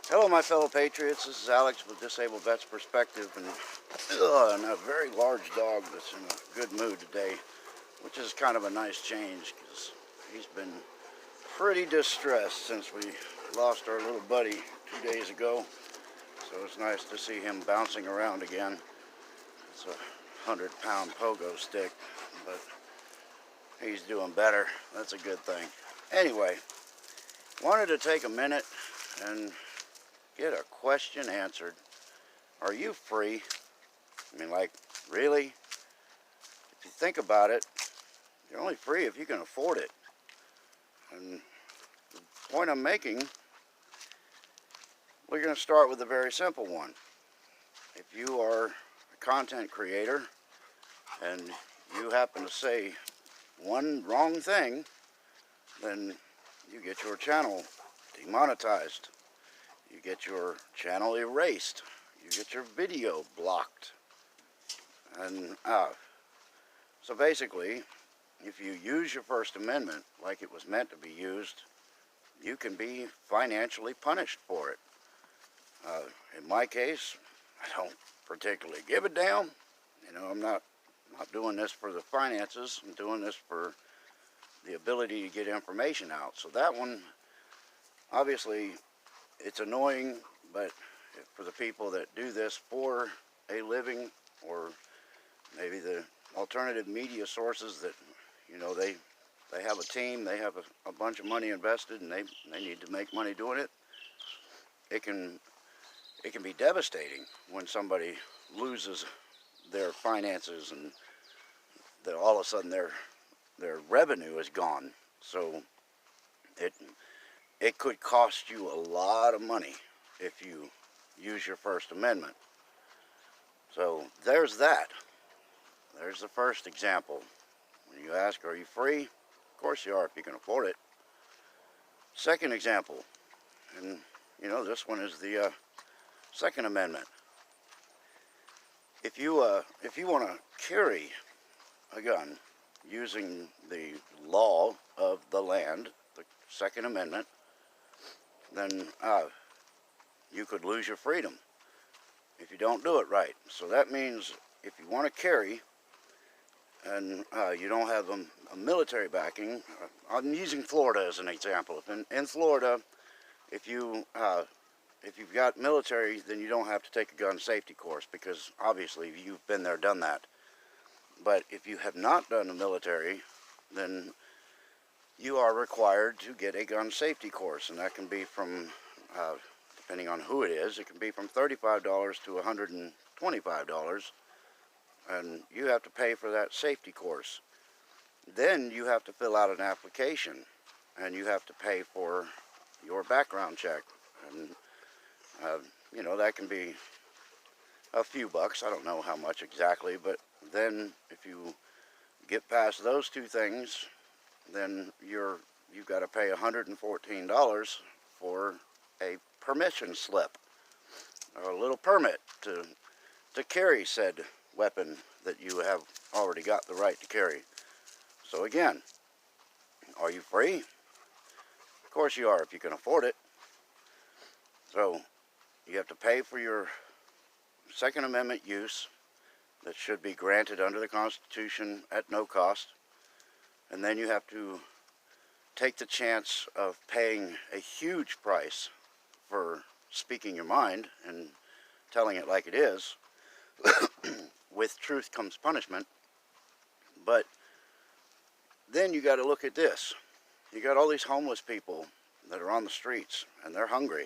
Hello, my fellow patriots. This is Alex with Disabled Vets Perspective, and a very large dog that's in a good mood today, which is kind of a nice change because he's been pretty distressed since we lost our little buddy 2 days ago. So it's nice to see him bouncing around again. It's a 100-pound pogo stick, but he's doing better. That's a good thing. Anyway, wanted to take a minute and get a question answered. Are you free? I mean, like, really? If you think about it, you're only free if you can afford it. And the point I'm making, we're going to start with a very simple one. If you are a content creator and you happen to say one wrong thing, then you get your channel demonetized. You get your channel erased. You get your video blocked. And so basically, if you use your First Amendment like it was meant to be used, you can be financially punished for it. In my case, I don't particularly give a damn. You know, I'm not doing this for the finances. I'm doing this for the ability to get information out. So that one, obviously, it's annoying, but for the people that do this for a living, or maybe the alternative media sources that, you know, they have a team, they have a bunch of money invested, and they need to make money doing it. It can be devastating when somebody loses their finances and that all of a sudden their revenue is gone. So it could cost you a lot of money if you use your First Amendment. So there's that. There's the first example. When you ask, are you free? Of course you are if you can afford it. Second example, and you know, this one is the Second Amendment. If you want to carry a gun using the law of the land, the Second Amendment, then you could lose your freedom if you don't do it right. So that means if you want to carry and you don't have a military backing, I'm using Florida as an example. In Florida, if you've got military, then you don't have to take a gun safety course because obviously you've been there, done that. But if you have not done the military, then you are required to get a gun safety course, and that can be from, depending on who it is, it can be from $35 to $125, and you have to pay for that safety course. Then you have to fill out an application, and you have to pay for your background check, and you know, that can be a few bucks. I don't know how much exactly, but then if you get past those two things, then you've got to pay $114 for a permission slip, or a little permit to carry said weapon that you have already got the right to carry. So again, are you free? Of course you are if you can afford it. So you have to pay for your Second Amendment use that should be granted under the Constitution at no cost. And then you have to take the chance of paying a huge price for speaking your mind and telling it like it is. With truth comes punishment. But then you got to look at this. You got all these homeless people that are on the streets and they're hungry.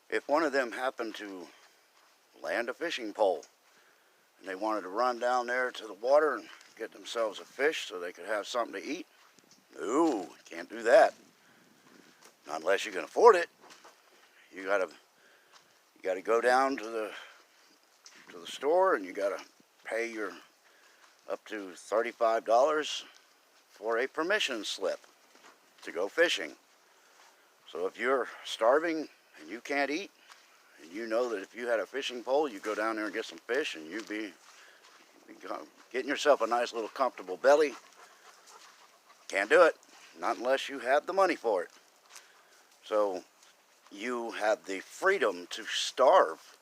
If one of them happened to land a fishing pole and they wanted to run down there to the water and get themselves a fish so they could have something to eat, no, can't do that. Not unless you can afford it. You gotta go down to the store, and you gotta pay your up to $35 for a permission slip to go fishing. So if you're starving and you can't eat, and you know that if you had a fishing pole, you go down there and get some fish, and you'd be getting yourself a nice little comfortable belly. Can't do it, not unless you have the money for it. So you have the freedom to starve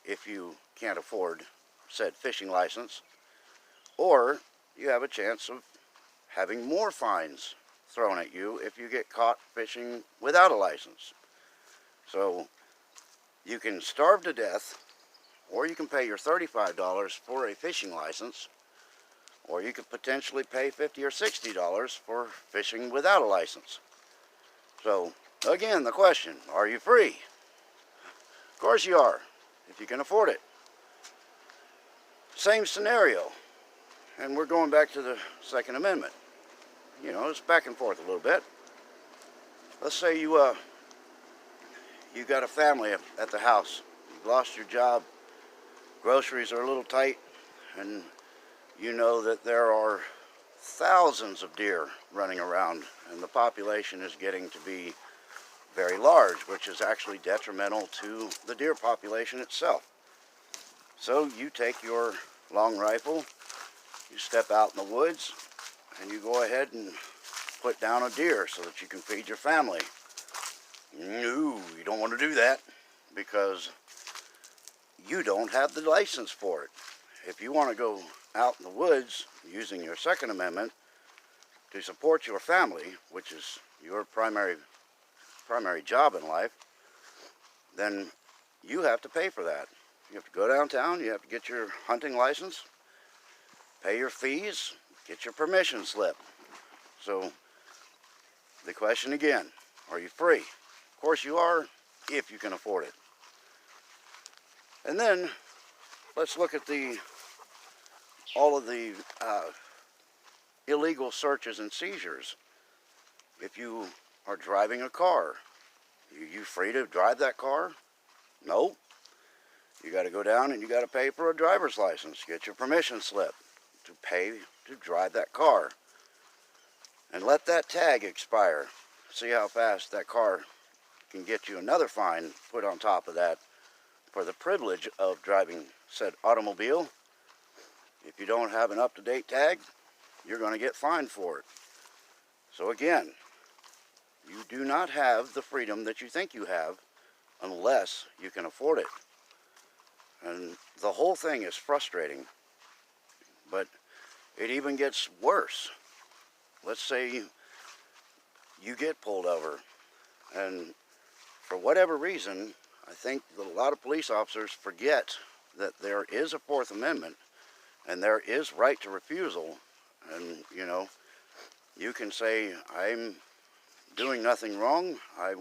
if you can't afford said fishing license, or you have a chance of having more fines thrown at you if you get caught fishing without a license. So you can starve to death, or you can pay your $35 for a fishing license, or you could potentially pay $50 or $60 for fishing without a license. So again, the question, are you free? Of course you are, if you can afford it. Same scenario, and we're going back to the Second Amendment. You know, it's back and forth a little bit. Let's say you got a family at the house. You've lost your job, groceries are a little tight, and you know that there are thousands of deer running around, and the population is getting to be very large, which is actually detrimental to the deer population itself. So you take your long rifle, you step out in the woods, and you go ahead and put down a deer so that you can feed your family. No, you don't want to do that because you don't have the license for it. If you want to go out in the woods using your Second Amendment to support your family, which is your primary job in life, then you have to pay for that. You have to go downtown, you have to get your hunting license, pay your fees, get your permission slip. So the question again, are you free? Of course you are, if you can afford it. And then let's look at all of the illegal searches and seizures. If you are driving a car, are you free to drive that car? No. You got to go down and you got to pay for a driver's license, get your permission slip to pay to drive that car. And let that tag expire. See how fast that car can get you another fine put on top of that for the privilege of driving said automobile. If you don't have an up-to-date tag, you're going to get fined for it. So again, you do not have the freedom that you think you have unless you can afford it. And the whole thing is frustrating, but it even gets worse. Let's say you get pulled over, and for whatever reason, I think that a lot of police officers forget that there is a Fourth Amendment and there is right to refusal. And you know, you can say, I'm doing nothing wrong, I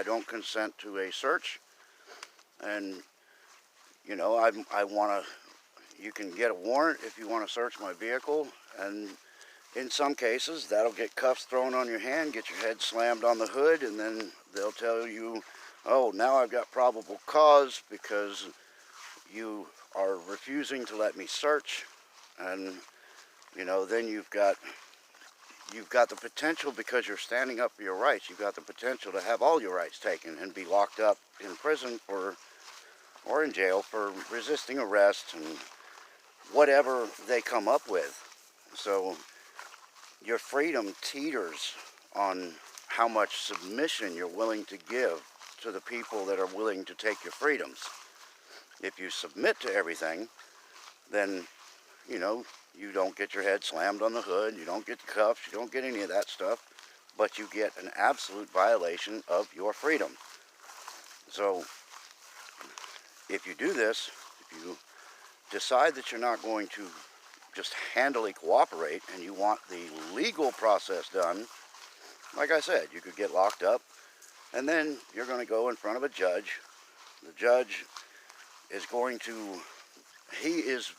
don't consent to a search, and you know, you can get a warrant if you want to search my vehicle, and in some cases that'll get cuffs thrown on your hand, get your head slammed on the hood, and then they'll tell you, oh, now I've got probable cause because you are refusing to let me search. And you know, then you've got the potential, because you're standing up for your rights, you've got the potential to have all your rights taken and be locked up in prison or in jail for resisting arrest and whatever they come up with. So your freedom teeters on how much submission you're willing to give to the people that are willing to take your freedoms. If you submit to everything, then, you know, you don't get your head slammed on the hood, you don't get the cuffs, you don't get any of that stuff, but you get an absolute violation of your freedom. So if you do this, if you decide that you're not going to just handily cooperate and you want the legal process done, like I said, you could get locked up, and then you're going to go in front of a judge. The judge is he is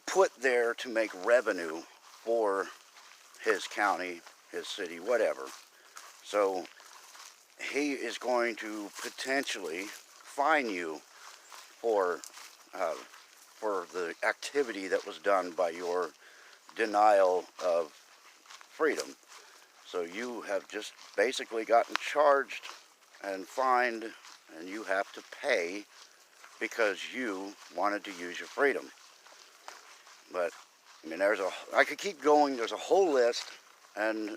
put there to make revenue for his county, his city, whatever. So he is going to potentially fine you for the activity that was done by your denial of freedom. So you have just basically gotten charged and fined, and you have to pay because you wanted to use your freedom. But I mean, I could keep going. There's a whole list, and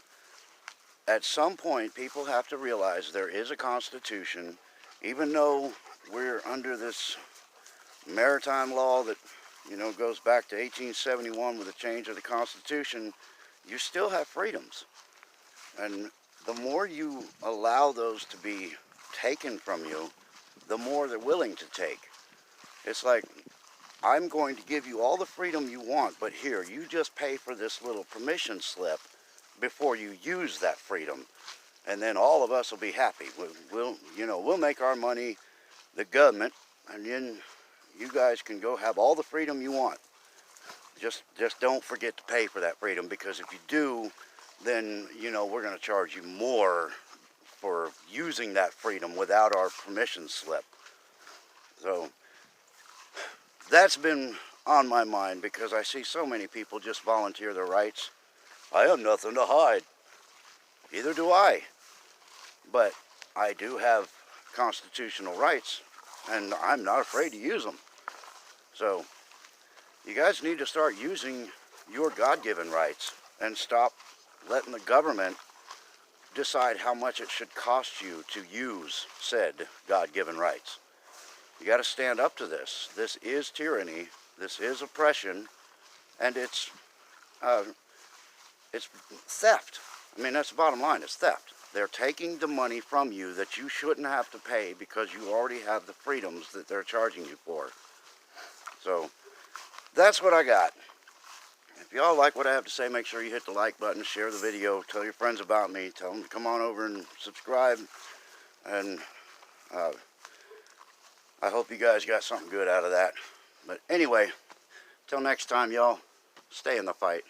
at some point, people have to realize there is a Constitution, even though we're under this maritime law that, goes back to 1871 with the change of the Constitution. You still have freedoms. And the more you allow those to be taken from you, the more they're willing to take. It's like, I'm going to give you all the freedom you want, but here, you just pay for this little permission slip before you use that freedom. And then all of us will be happy. We'll make our money, the government, and then you guys can go have all the freedom you want. Just don't forget to pay for that freedom, because if you do, then, we're going to charge you more for using that freedom without our permission slip. So that's been on my mind, because I see so many people just volunteer their rights. I have nothing to hide. Either do I. But I do have constitutional rights, and I'm not afraid to use them. So you guys need to start using your God-given rights and stop letting the government decide how much it should cost you to use said God-given rights. You got to stand up to this. This is tyranny. This is oppression, and it's theft. I mean, that's the bottom line. It's theft. They're taking the money from you that you shouldn't have to pay, because you already have the freedoms that they're charging you for. So that's what I got. If y'all like what I have to say, make sure you hit the like button, share the video, tell your friends about me, tell them to come on over and subscribe, and I hope you guys got something good out of that. But anyway, till next time, y'all, stay in the fight.